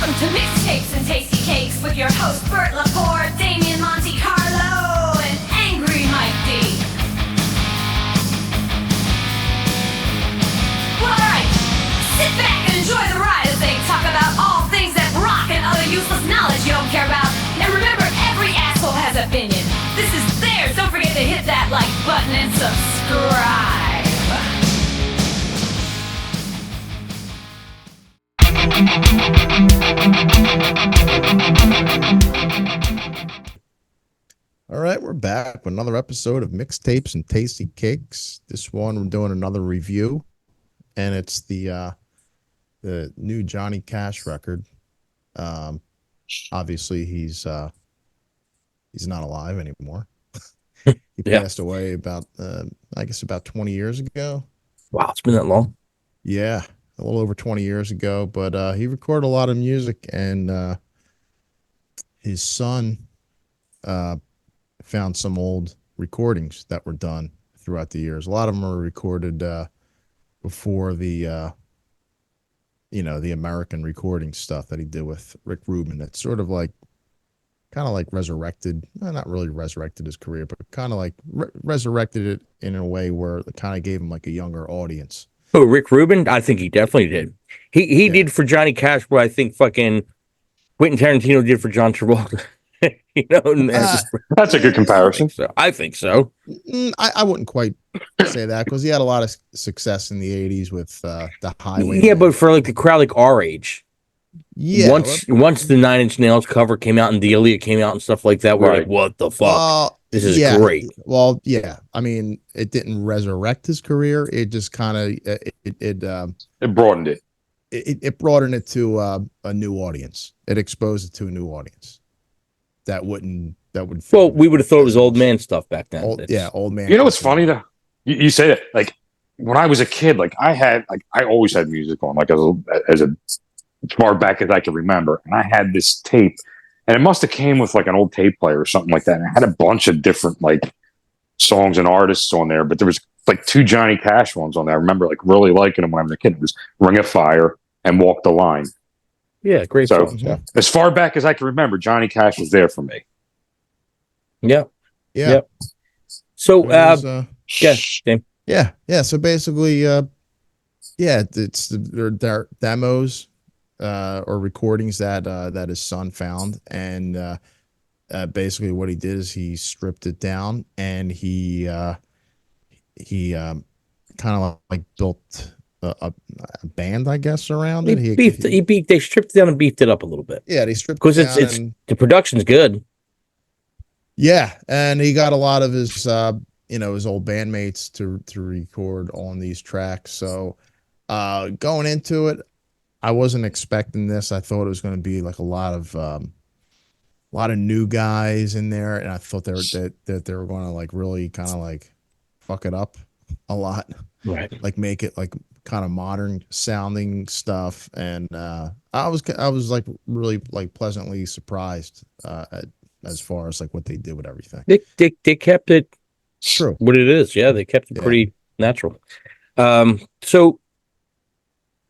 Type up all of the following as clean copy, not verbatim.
Welcome to Mixtapes and Tasty Cakes with your host Bert Laporte, Damien Monte Carlo, and Angry Mike D. Alright, sit back and enjoy the ride as they talk about all things that rock and other useless knowledge you don't care about. And remember, every asshole has an opinion. This is theirs. Don't forget to hit that like button and subscribe. All right, we're back with another episode of Mixtapes and Tasty Cakes. This one, we're doing another review, and it's the new Johnny Cash record. Obviously, he's not alive anymore. He passed away about, I guess, about 20 years ago. Wow, it's been that long. Yeah, a little over 20 years ago. But he recorded a lot of music, and his son found some old recordings that were done throughout the years. A lot of them were recorded before the the American recording stuff that he did with Rick Rubin. It's sort of like, kind of like resurrected, not really resurrected his career, but kind of like resurrected it in a way where it kind of gave him like a younger audience. Oh, Rick Rubin? I think he definitely did. He did for Johnny Cash what I think fucking Quentin Tarantino did for John Travolta. That's a good comparison. I think so. I wouldn't quite say that, because he had a lot of success in the 80s with the Highway. Yeah, but for like the crowd like our age. Yeah. Once the Nine Inch Nails cover came out and Delia came out and stuff like that, we're like, what the fuck? This is great. Well, yeah. I mean, it didn't resurrect his career. It just kind of it broadened it. It broadened it to a new audience. It exposed it to a new audience. That would. Well, we would have thought it was old man stuff back then. Old man. You know what's funny though? You say that, like, when I was a kid, like I always had music on, like as far back as I can remember, and I had this tape, and it must have came with like an old tape player or something like that. And it had a bunch of different like songs and artists on there, but there was like 2 Johnny Cash ones on there. I remember like really liking them when I was a kid. It was "Ring of Fire" and "Walk the Line." Yeah, great songs. Yeah. As far back as I can remember, Johnny Cash was there for me. Yeah. So, James. Yeah. So basically, it's their demos or recordings that his son found, and basically what he did is he stripped it down, and he kind of like built a band, I guess, around it. They stripped it down and beefed it up a little bit. Yeah, they stripped because it down, it's the production's good. Yeah, and he got a lot of his his old bandmates to record on these tracks. So going into it, I wasn't expecting this. I thought it was going to be like a lot of new guys in there, and I thought they were going to like really kind of like fuck it up a lot, right? Like make it like kind of modern sounding stuff. And I was like really like pleasantly surprised as far as like what they did with everything. They kept it true what it is. Yeah, they kept it pretty natural. So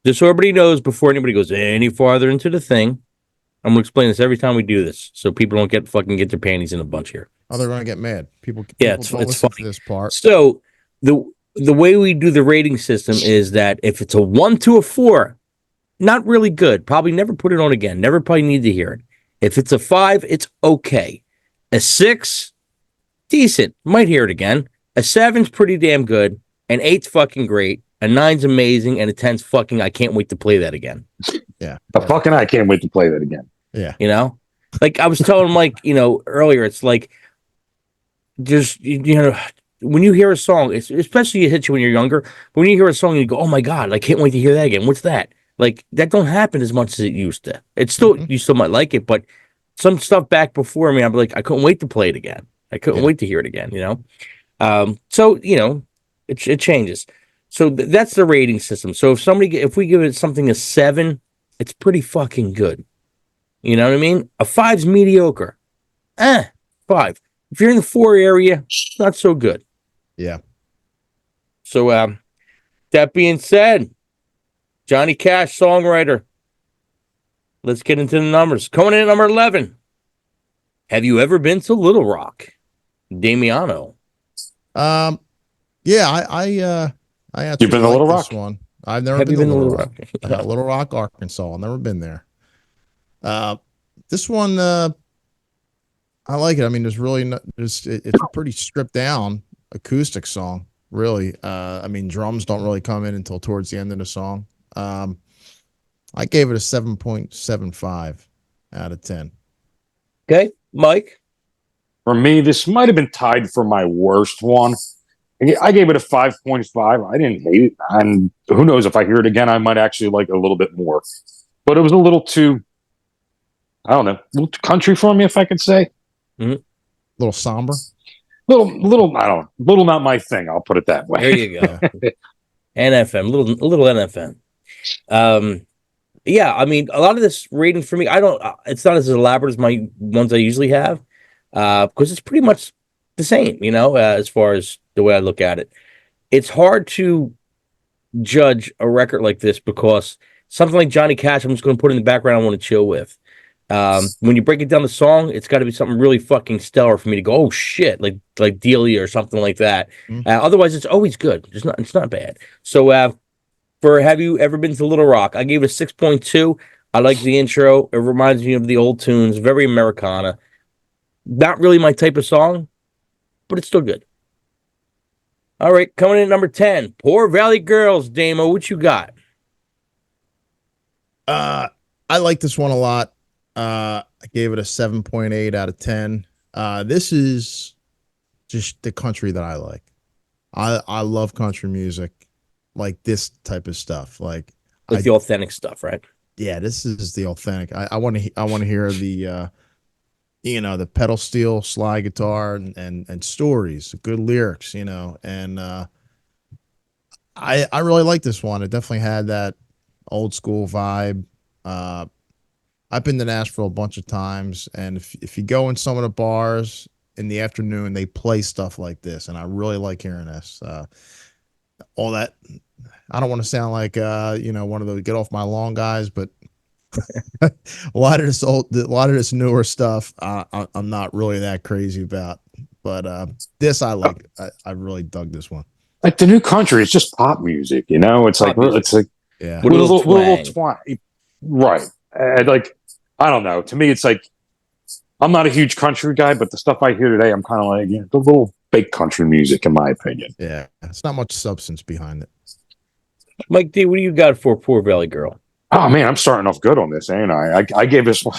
just so everybody knows, before anybody goes any farther into the thing, I'm gonna explain this every time we do this, so people don't get their panties in a bunch here. Oh, they're gonna get mad. People it's funny. To this part. So the way we do the rating system is that if it's a 1 to a 4, not really good, probably never put it on again, never probably need to hear it. If it's a 5, it's okay. A 6, decent, might hear it again. A 7's pretty damn good. An 8's fucking great. A 9's amazing, and a 10's fucking, I can't wait to play that again. Yeah. I can't wait to play that again. Yeah. You know? Like I was telling Mike, earlier, it's like, just, when you hear a song, especially it hits you when you're younger, but when you hear a song and you go, oh my God, I can't wait to hear that again. What's that? Like, that don't happen as much as it used to. It's still, you still might like it, but some stuff back before me, I'm like, I couldn't wait to play it again. I couldn't wait to hear it again, So, it changes. So that's the rating system. So if we give it something a 7, it's pretty fucking good. You know what I mean? A 5's mediocre. 5. If you're in the 4 area, not so good. Yeah. So that being said, Johnny Cash, Songwriter. Let's get into the numbers. Coming in at number 11. Have you ever been to Little Rock? Damiano. Yeah, I actually You've been to like Little this Rock? one. I've never Have been you to been to Little Little Rock. Rock? Little Rock, Arkansas. I've never been there. This one, I like it. I mean, there's really not, it's a pretty stripped down acoustic song, really. I mean, drums don't really come in until towards the end of the song. Um, I gave it a 7.75 out of 10. Okay, Mike. For me, this might have been tied for my worst one. I gave it a 5.5. I didn't hate it. And who knows, if I hear it again, I might actually like it a little bit more. But it was a little too, I don't know, a little too country for me, if I could say. A little somber. Little, I don't know, little not my thing. I'll put it that way. There you go. Yeah. NFM, a little NFM. Yeah, I mean, a lot of this rating for me, I don't. It's not as elaborate as my ones I usually have, because it's pretty much the same, as far as the way I look at it. It's hard to judge a record like this because something like Johnny Cash, I'm just going to put in the background. I want to chill with. When you break it down the song, it's got to be something really fucking stellar for me to go, oh shit, like Delia or something like that. Otherwise, it's always good. It's not bad. So, for Have You Ever Been to Little Rock, I gave it a 6.2. I like the intro. It reminds me of the old tunes, very Americana. Not really my type of song, but it's still good. All right, coming in at number 10, Poor Valley Girls, Damo, what you got? I like this one a lot. I gave it a 7.8 out of 10. This is just the country that I like. I love country music, like this type of stuff. Like the authentic stuff, right? Yeah, this is the authentic. I want to hear the the pedal steel slide guitar and stories, good lyrics, and I really like this one. It definitely had that old school vibe. I've been to Nashville a bunch of times, and if you go in some of the bars in the afternoon, they play stuff like this, and I really like hearing this. All that. I don't want to sound like one of those get off my lawn guys, but a lot of this newer stuff, I'm not really that crazy about. But this I like. I really dug this one. Like the new country, it's just pop music, It's Pop like music. it's like Yeah, With a little twang. Right? And like I don't know. To me, it's like I'm not a huge country guy, but the stuff I hear today, I'm kind of like the little fake country music, in my opinion. yeah. It's not much substance behind it. Mike D, what do you got for Poor Valley Girl? Oh man, I'm starting off good on this, ain't I? I gave this one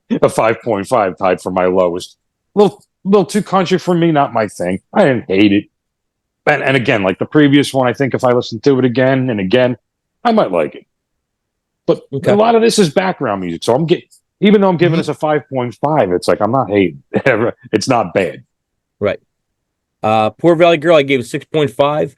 a 5.5, tied for my lowest. Little too country for me, not my thing. I didn't hate it. And again, like the previous one, I think if I listen to it again and again, I might like it. But Okay. a lot of this is background music. So even though I'm giving this a 5.5, it's like I'm not hating. It's not bad. Right. Poor Valley Girl, I gave it 6.5.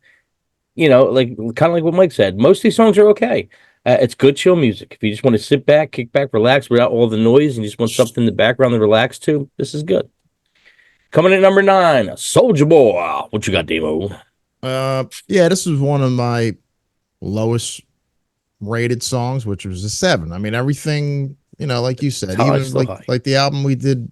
Like kind of like what Mike said. Most of these songs are okay. It's good chill music. If you just want to sit back, kick back, relax without all the noise, and you just want something in the background to relax to, this is good. Coming in at number 9, Soldier Boy. What you got, Demo? Yeah, this was one of my lowest rated songs, which was a 7. I mean, everything, like you said, even like the album we did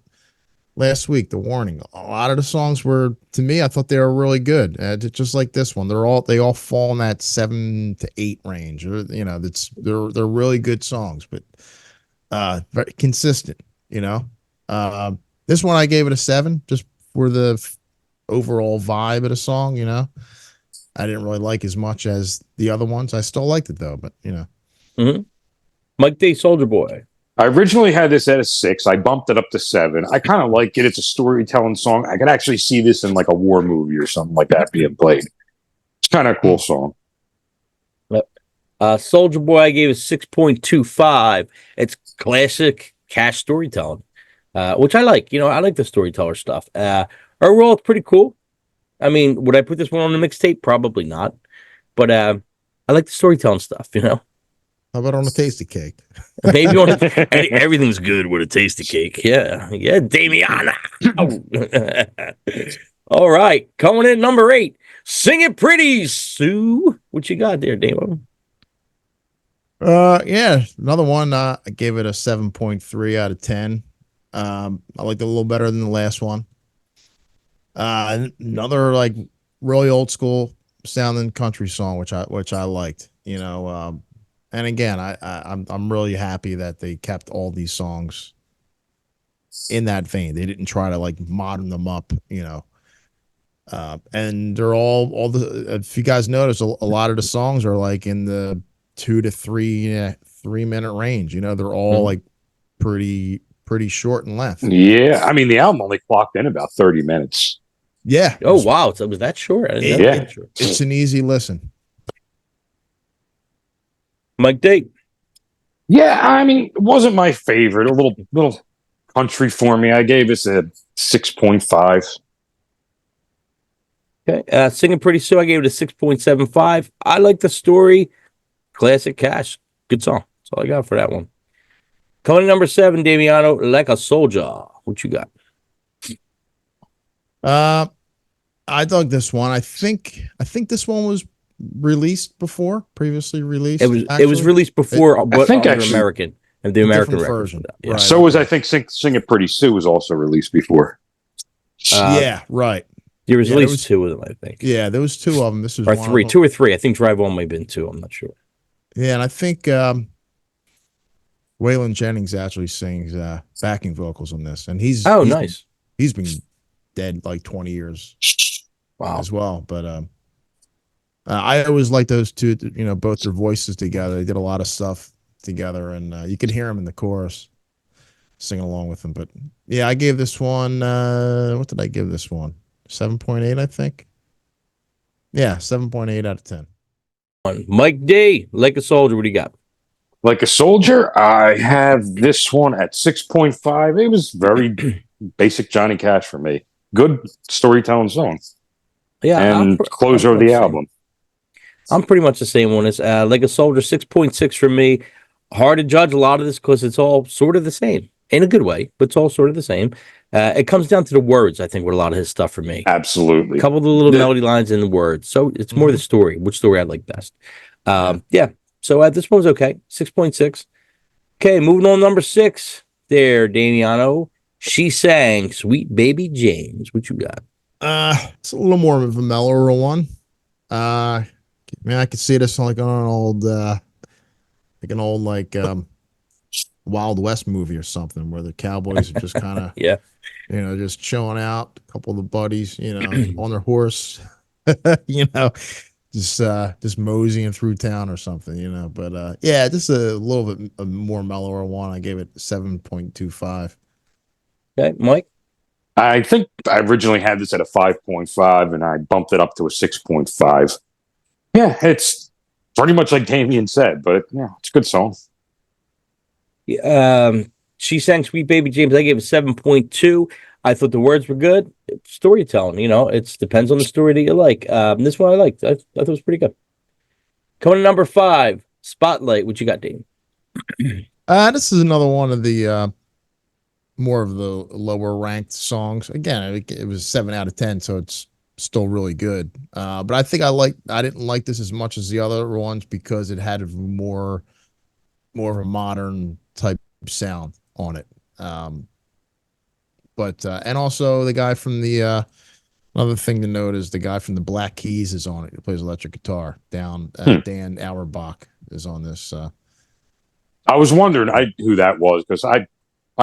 last week, The Warning. A lot of the songs were, to me, I thought they were really good. Just like this one, they all fall in that 7 to 8 range. Or, they're really good songs, but very consistent. This one I gave it a 7, just for the overall vibe of the song. I didn't really like as much as the other ones. I still liked it though, but Mm-hmm. Mike D, Soldier Boy. I originally had this at a 6. I bumped it up to 7. I kind of like it. It's a storytelling song. I could actually see this in like a war movie or something like that being played. It's kind of a cool song. Soldier Boy, I gave it 6.25. It's classic Cash storytelling, which I like. I like the storyteller stuff. Overall, it's pretty cool. I mean, would I put this one on the mixtape? Probably not. But I like the storytelling stuff, How about on a tasty cake? Maybe on everything's good with a tasty cake. Yeah, Damiana. All right, coming in number 8, Sing It Pretty, Sue. What you got there, Damo? Yeah, another one. I gave it a 7.3 out of 10. I liked it a little better than the last one. Another like really old school sounding country song, which I liked. And again, I'm really happy that they kept all these songs in that vein. They didn't try to like modern them up. And they're all the. If you guys notice, a lot of the songs are like in the 2 to 3 minute range. They're all like pretty short in length. Yeah, I mean the album only clocked in about 30 minutes. Yeah. Oh wow, so was that short? I didn't know that was short. It's an easy listen. Mike D. Yeah, I mean, it wasn't my favorite. A little country for me. I gave this a 6.5. Okay, Singing Pretty Sue, I gave it a 6.75. I like the story. Classic Cash. Good song. That's all I got for that one. Coming in number 7, Damiano, Like a Soldier. What you got? I dug this one. I think this one was previously released. It was released before I think actually, American and the American version. Yeah. Right, so was I think Sing It Pretty Sue was also released before. Yeah, right. There was at least 2 of them, I think. Yeah, there was 2 of them. This was or one 3, of them. 2 or 3. I think Drive On might have been 2. I'm not sure. Yeah, and I think Waylon Jennings actually sings backing vocals on this, and he's nice. He's been dead like 20 years. Wow. As well, but I always like those two. Both their voices together. They did a lot of stuff together, and you could hear them in the chorus singing along with them. But yeah, I gave this one. What did I give this one? 7.8, I think. Yeah, 7.8 out of 10. Mike D, Like a Soldier. What do you got? Like a Soldier, I have this one at 6.5. It was very basic Johnny Cash for me. Good storytelling song. Yeah, and closer of the album. I'm pretty much the same one as Like a Soldier, 6.6 for me. Hard to judge a lot of this because it's all sort of the same in a good way, but it's all sort of the same. It comes down to the words, I think, with a lot of his stuff for me. Absolutely. A couple of the little melody lines in the words. So it's more the story, which story I like best. Yeah. So this one was okay, 6.6. Okay, moving on, number 6 there, Damiano. She Sang, Sweet Baby James. What you got? It's a little more of a mellower one. I could see this like on an old Wild West movie or something where the cowboys are just kind of just chilling out. A couple of the buddies, on their horse, just moseying through town or something, But yeah, just a little bit a more mellower one. I gave it 7.25. Okay, Mike. I think I originally had this at a 5.5 and I bumped it up to a 6.5. Yeah, it's pretty much like Damien said, but yeah, it's a good song. She Sang Sweet Baby James. I gave it 7.2. I thought the words were good. It's storytelling, it depends on the story that you like. This one I liked. I thought it was pretty good. Coming to number 5, Spotlight. What you got, Dean? This is another one of the more of the lower ranked songs. Again, it was 7 out of 10, so it's still really good. But I think I didn't like this as much as the other ones because it had more of a modern type sound on it. But and also the guy from the another thing to note is the guy from the Black Keys is on it. He plays electric guitar. Dan Auerbach is on this. I was wondering who that was because I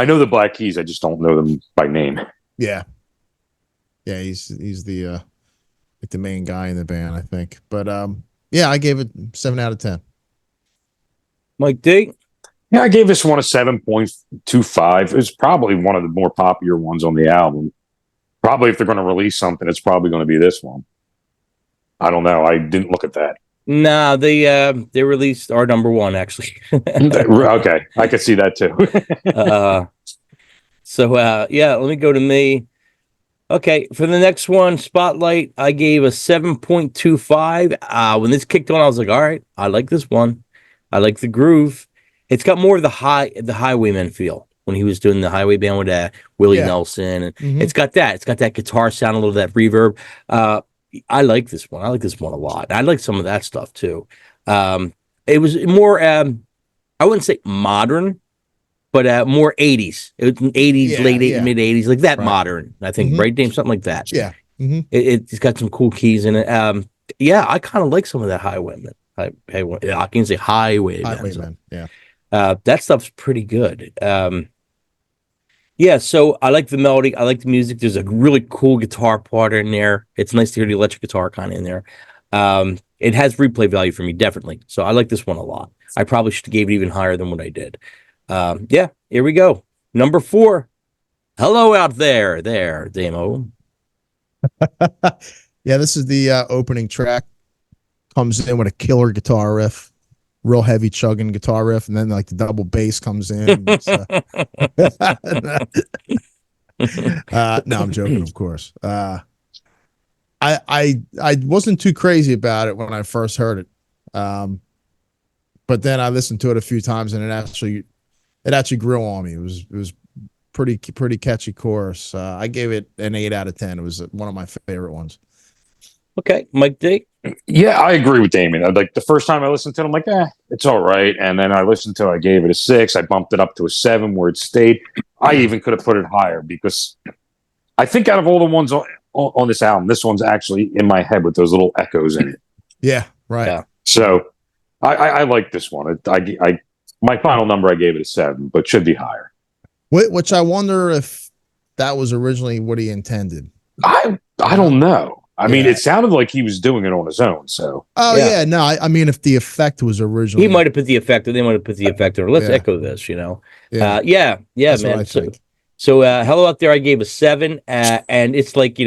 know the Black Keys. I just don't know them by name. Yeah, he's the the main guy in the band, I think. But yeah, I gave it 7 out of 10. Mike D. Yeah, I gave this one a 7.25. It's probably one of the more popular ones on the album. Probably if they're going to release something, it's probably going to be this one. I don't know. I didn't look at that. Nah, they released our number 1 actually. Okay, I could see that too. Yeah, let me go to me. Okay, for the next one, Spotlight, I gave a 7.25. When this kicked on, I was like, all right, I like this one. I like the groove. It's got more of the Highwayman feel when he was doing the Highway Band with Willie Nelson. And it's got that guitar sound, a little of that reverb. I like this one. I like this one a lot. I like some of that stuff too. It was more I wouldn't say modern, but more 80s. It was 80s, Yeah, late yeah. mid 80s, like that Right. modern, I think, Mhm. right, Dame? Something like that. Yeah. Mm-hmm. It's got some cool keys in it. Yeah, I kind of like some of that Highwayman. I can say Highwayman. Highwayman. Yeah. That stuff's pretty good. Yeah, so I like the melody. I like the music. There's a really cool guitar part in there. It's nice to hear the electric guitar kind of in there. It has replay value for me, definitely. So I like this one a lot. I probably should have gave it even higher than what I did. Yeah, here we go. Number 4. Hello out there, Damo. Yeah, this is the opening track. Comes in with a killer guitar riff, real heavy chugging guitar riff, and then like the double bass comes in. No, I'm joking, of course. I wasn't too crazy about it when I first heard it, but then I listened to it a few times, and it actually grew on me. It was pretty catchy chorus. I gave it an 8 out of 10. It was one of my favorite ones. Okay, Mike D. Yeah, I agree with Damien. Like the first time I listened to it, I'm like, it's all right. And then I listened to it, I gave it a 6. I bumped it up to a 7 where it stayed. I even could have put it higher because I think out of all the ones on this album, this one's actually in my head with those little echoes in it. Yeah, right. Yeah. So I like this one. My final number, I gave it a 7, but should be higher. Which I wonder if that was originally what he intended. I don't know. I mean, it sounded like he was doing it on his own. So. Oh yeah, no. I mean, if the effect was originally, he might have put the effect, or they might have put the effect, or let's echo this. Yeah, That's man. what I think. So hello out there. I gave a 7, and it's like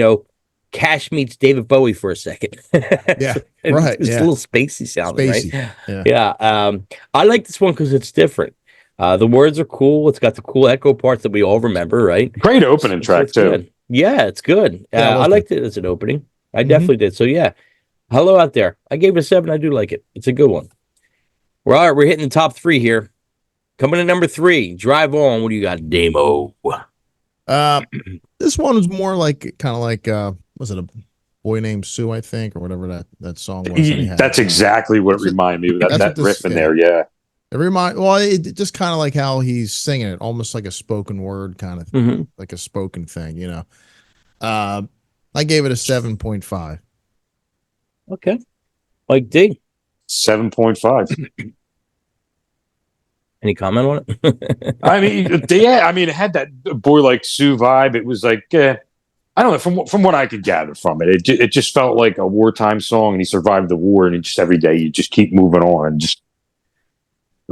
Cash meets David Bowie for a second. Yeah, right. It's a little spacey sounding, Spacey. right? Yeah. I like this one because it's different. The words are cool. It's got the cool echo parts that we all remember, right? Great opening track too. Good. Yeah, it's good. Yeah, I liked it as an opening. I definitely did. So yeah, hello out there. I gave it a 7. I do like it. It's a good one. All right, we're hitting the top 3 here. Coming in number 3, Drive On. What do you got, Damo? This one was more like kind of like was it a Boy Named Sue, I think, or whatever that song was. That's exactly what it reminded me of. That riff in there, yeah. It just kind of like how he's singing it, almost like a spoken word kind of thing, like a spoken thing, I gave it a 7.5. Okay. Mike D. 7.5. Any comment on it? I mean, it had that Boy Like Sue vibe. It was like, I don't know, from what I could gather from it, it just felt like a wartime song, and he survived the war, and just every day you just keep moving on and just,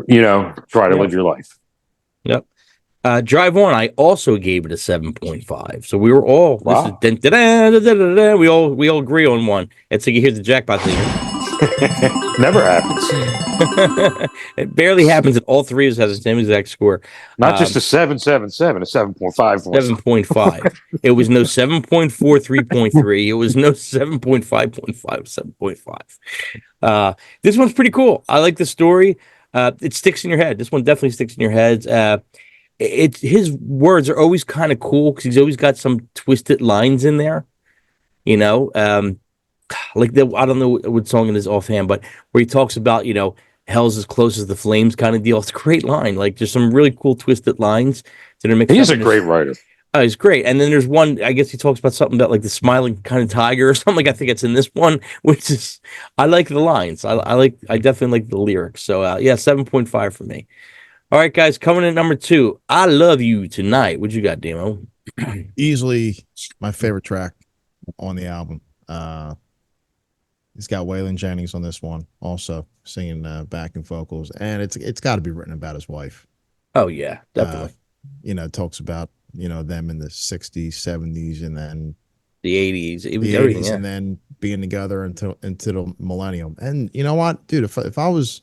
try to live your life. Yep. Drive On, I also gave it a 7.5. So we were all we all agree on one. It's like you hear the jackpot thing. Never happens. It barely happens, and all 3 of us have the same exact score. Not just a 7.77, a 7.5. 7.5. It was no 7.4, 3.3. It was no 7.5.5, 7.5. This one's pretty cool. I like the story. It sticks in your head. This one definitely sticks in your heads. His words are always kind of cool because he's always got some twisted lines in there. Like I don't know what song it is offhand, but where he talks about hell's as close as the flames kind of deal. It's a great line. Like there's some really cool twisted lines that are mixed. He's a great writer. He's great. And then there's one, I guess he talks about something about like the smiling kind of tiger or something. I think it's in this one, which is, I like the lines. I definitely like the lyrics. So 7.5 for me. All right, guys, coming in number 2, I Love You Tonight. What you got, Damo? Easily my favorite track on the album. He's got Waylon Jennings on this one, also singing backing vocals, and it's got to be written about his wife. Oh yeah, definitely. It talks about them in the 60s, 70s, and then the 80s. It was the everything, 80s, yeah. and then being together until the millennium. And you know what, dude? If I was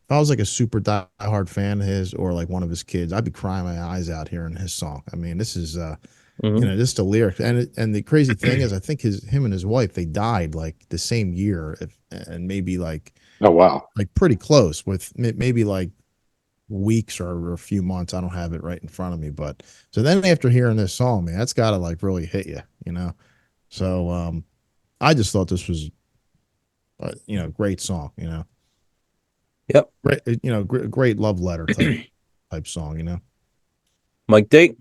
like a super diehard fan of his, or like one of his kids, I'd be crying my eyes out hearing his song. I mean, this is just the lyrics, and the crazy thing is, I think him and his wife, they died like the same year, and maybe like, oh wow, like pretty close, with maybe like weeks or a few months. I don't have it right in front of me, but so then after hearing this song, man, that's got to like really hit you, So I just thought this was, great song, Yep. Great, great love letter type song. Mike D.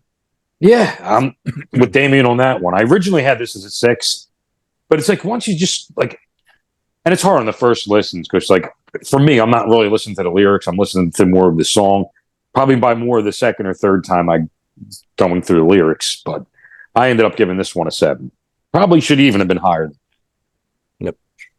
Yeah, I'm with Damien on that one. I originally had this as a 6, but it's like once you just like, and it's hard on the first listens because like for me, I'm not really listening to the lyrics. I'm listening to more of the song. Probably by more of the second or third time I going through the lyrics, but I ended up giving this one a 7. Probably should even have been higher. Yep.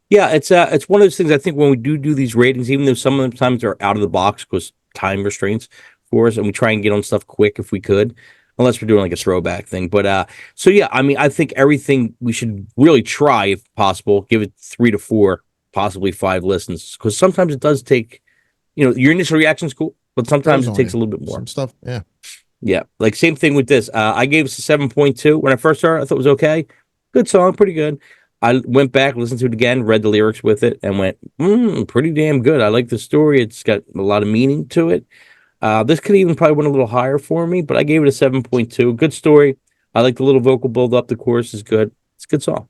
Yeah, it's one of those things. I think when we do these ratings, even though some of the times they're out of the box because time restraints for us, and we try and get on stuff quick if we could, unless we're doing like a throwback thing. But so yeah, I mean, I think everything we should really try, if possible, give it 3 to 4, possibly 5 listens, because sometimes it does take, your initial reaction is cool, but sometimes Grows it on takes you. a little bit more. Some stuff, yeah. Yeah, like same thing with this. I gave it a 7.2 when I first started. I thought it was okay, good song, pretty good. I went back, listened to it again, read the lyrics with it, and went, pretty damn good. I like the story. It's got a lot of meaning to it. This could even probably went a little higher for me, but I gave it a 7.2. Good story. I like the little vocal build up. The chorus is good. It's a good song.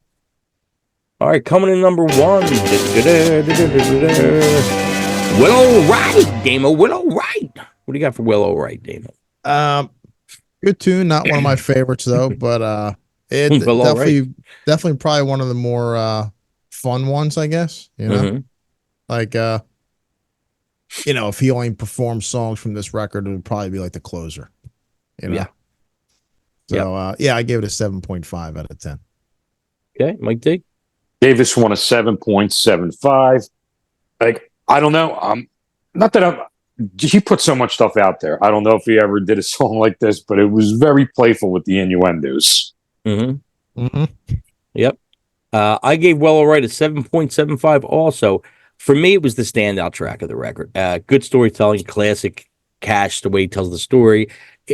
All right, coming in number 1. Well, all right, Damo. Well, all right. What do you got for Well, all right, Damo? Good tune. Not one of my favorites though, but it Well, all right. definitely probably one of the more fun ones, I guess. Like if he only performed songs from this record, it would probably be like the closer. Yeah. So I gave it a 7.5 out of 10. Okay, Mike D. Gave this one a 7.75. Like, I don't know. Not that he put so much stuff out there. I don't know if he ever did a song like this, but it was very playful with the innuendos. Yep. I gave Well All Right a 7.75 also. For me, it was the standout track of the record. Good storytelling, classic Cash, the way he tells the story.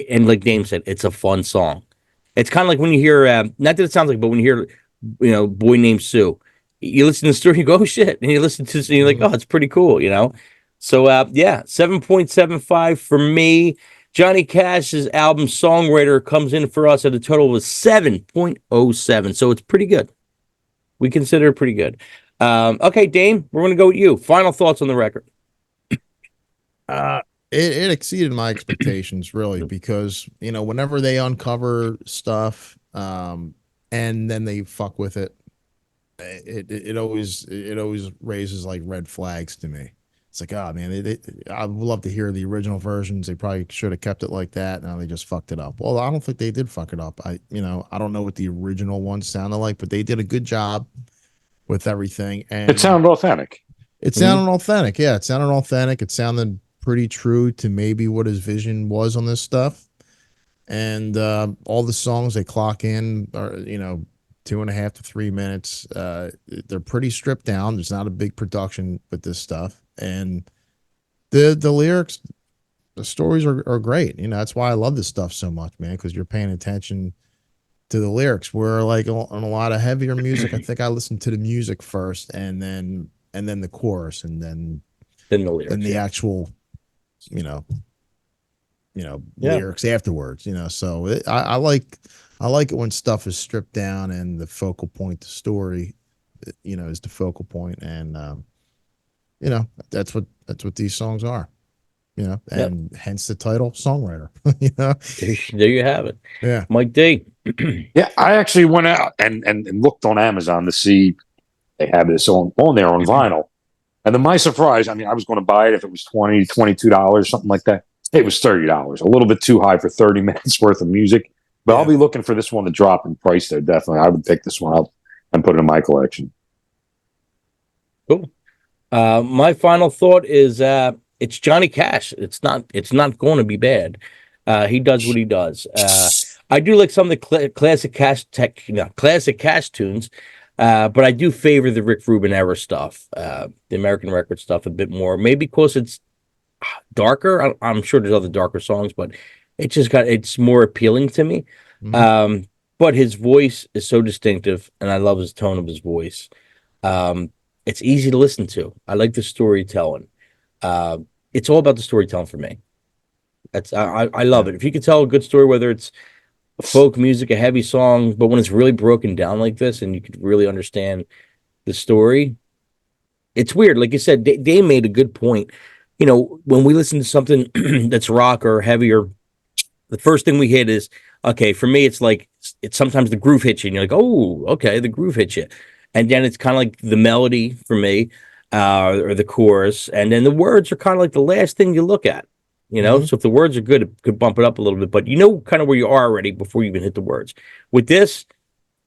And like Dame said, it's a fun song. It's kind of like when you hear, not that it sounds like, but when you hear, Boy Named Sue, you listen to the story, you go, oh shit. And you listen to it, and you're like, oh, it's pretty cool, So, 7.75 for me. Johnny Cash's album Songwriter comes in for us at a total of 7.07. So it's pretty good. We consider it pretty good. Okay, Dame, we're going to go with you. Final thoughts on the record. It exceeded my expectations really, because whenever they uncover stuff and then they fuck with it, it always raises like red flags to me. It's like, oh man, I would love to hear the original versions. They probably should have kept it like that. Now they just fucked it up. Well, I don't think they did fuck it up. I don't know what the original ones sounded like, but they did a good job with everything. And It sounded authentic. It sounded authentic. Yeah, it sounded authentic. It sounded pretty true to maybe what his vision was on this stuff. And all the songs they clock in are 2.5 to 3 minutes. They're pretty stripped down. There's not a big production with this stuff, and the lyrics, the stories are great. That's why I love this stuff so much, man, because you're paying attention to the lyrics. Where like on a lot of heavier music, I think I listen to the music first, and then the chorus, and then the lyrics, and the actual lyrics afterwards. So I like it when stuff is stripped down and the focal point, the story, is the focal point, and that's what these songs are, and hence the title, Songwriter. There you have it. Yeah, Mike D. Yeah, I actually went out and looked on Amazon to see they have this on there on vinyl. And to my surprise, I mean, I was going to buy it if it was $20, $22, something like that. It was $30, a little bit too high for 30 minutes worth of music. But I'll be looking for this one to drop in price there. Definitely, I would pick this one up and put it in my collection. Cool. My final thought is it's Johnny Cash. It's not going to be bad. He does what he does. I do like some of the classic Cash tunes. But I do favor the Rick Rubin era stuff, the American record stuff a bit more. Maybe because it's darker. I'm sure there's other darker songs, but it's more appealing to me. Mm-hmm. But his voice is so distinctive, and I love his tone of his voice. It's easy to listen to. I like the storytelling. It's all about the storytelling for me. I love it. If you can tell a good story, whether it's folk music, a heavy song, but when it's really broken down like this and you could really understand the story, it's weird. Like you said, they made a good point. You know, when we listen to something that's rock or heavier, the first thing we hit is, okay, for me, it's like, it's sometimes the groove hits you and you're like, oh, okay, the groove hits you. And then it's kind of like the melody for me, or the chorus. And then the words are kind of like the last thing you look at, you know? So if the words are good, it could bump it up a little bit, but you know kind of where you are already before you even hit the words. With this,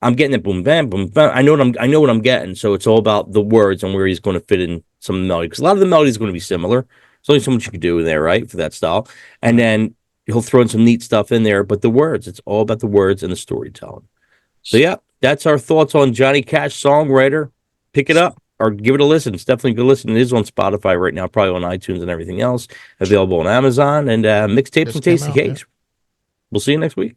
I'm getting it boom, bam, boom, bam. I know what I'm getting. So it's all about the words and where he's going to fit in some of the melody. Because a lot of the melody is going to be similar. There's only so much you can do in there, right? For that style. And then he'll throw in some neat stuff in there, but the words, it's all about the words and the storytelling. So yeah, that's our thoughts on Johnny Cash, Songwriter. Pick it up or give it a listen. It's definitely a good listen. It is on Spotify right now, probably on iTunes and everything else. Available on Amazon and Mixtapes Just and came Tasty out, yeah. Cakes. We'll see you next week.